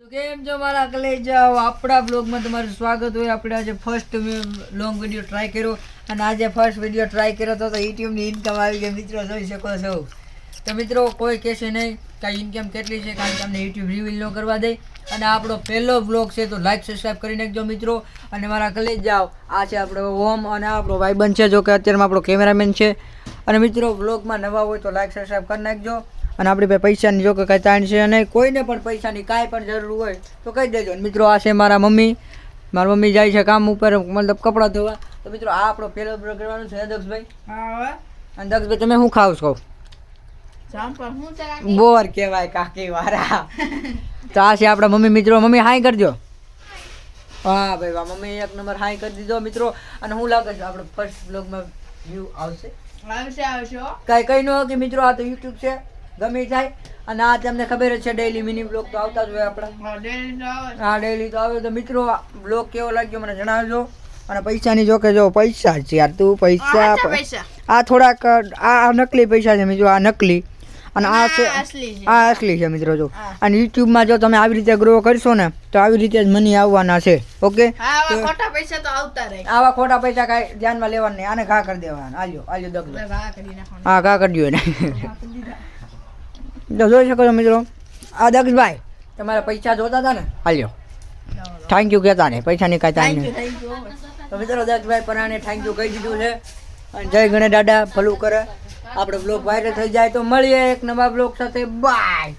તો કેમ છો મારા કલેજાઓ, આપણા બ્લોગમાં તમારું સ્વાગત હોય. આપણે આજે ફર્સ્ટ લોંગ વિડીયો ટ્રાય કર્યો અને આજે ફર્સ્ટ વિડીયો ટ્રાય કર્યો તો યુટ્યુબની ઇન્કમ આવી ગઈ મિત્રો, જોઈ શકો છો. તો મિત્રો કોઈ કહેશે નહીં કે ઇન્કમ કેટલી છે, કારણ કે અમને યુટ્યુબ રિવીલ ન કરવા દે. અને આપણો પહેલો બ્લોગ છે તો લાઈક સબસ્ક્રાઈબ કરી નાખજો મિત્રો. અને મારા કલેજાઓ, આ છે આપણો ઓમ અને આપણો ભાઈબંધ છે, જો કે અત્યારમાં આપણો કેમેરામેન છે. અને મિત્રો બ્લોગમાં નવા હોય તો લાઈક સબસ્ક્રાઈબ કરી નાખજો. અને આપણી પાસે પૈસાની જો કે કાંઈ તાણ છે અને કોઈને પણ પૈસાની કાંઈ પણ જરૂર હોય તો કહી દેજો. મિત્રો આ છે મારા મમ્મી, મારી મમ્મી જાય છે કામ ઉપર, મતલબ કપડાં ધોવા. તો મિત્રો આ આપણો પહેલો બ્લોગ કરવાનો છે દક્ષભાઈ. હા. અને દક્ષભાઈ તમે શું ખાવ છો? બોર કહેવાય કાકી વાળા. તો આ છે આપણા મમ્મી. મિત્રો મમ્મી હાઈ કરજો. હા ભાઈ વાહ, મમ્મી એક નંબર હાઈ કરી દીધો મિત્રો. અને હું લાગે છે આપણો ફર્સ્ટ બ્લોગમાં વ્યૂ આવશે? કઈ કઈ ન કે મિત્રો, આ તો યુટ્યુબ છે, ગમે જાય. અને આ તમને ખબર જ છે ડેઈલી મિની બ્લોગ તો આવતા જ હોય આપણા. હા ડેઈલી તો આવે. તો મિત્રો બ્લોગ કેવો લાગ્યો મને જણાવજો. અને પૈસાની જો કે જો પૈસા છે યાર, તું પૈસા આ થોડાક આ નકલી પૈસા છે મિત્રો, આ નકલી. અને આ છે આ અસલી છે મિત્રો. જો અને યુટ્યુબમાં જો તમે આવી રીતે ગ્રો કરશો ને તો આવી રીતે જ મની આવવાના છે. ઓકે, આવા ખોટા પૈસા તો આવતા રહે. આવા ખોટા પૈસા કાંઈ ધ્યાનમાં લેવાના નહીં. આને ઘા કરી દેવાના. આલ્યો દક્ષ. હા ઘા કરી દો ને. તો જોઈ શકો છો મિત્રો, આ દક્ષભાઈ તમારા પૈસા જોતા હતા ને, હાલ્યો થેન્ક યુ કહેતા ને, પૈસાની કાંઈ તાણ નહીં. તો મિત્રો દક્ષભાઈ પરાણે થેન્ક યુ કહી દીધું છે. અને જય ગણેશ દાદા ભલું કરે. આપણે બ્લોગ વાયરલ થઈ જાય તો મળીએ એક નવા બ્લોગ સાથે. બાય.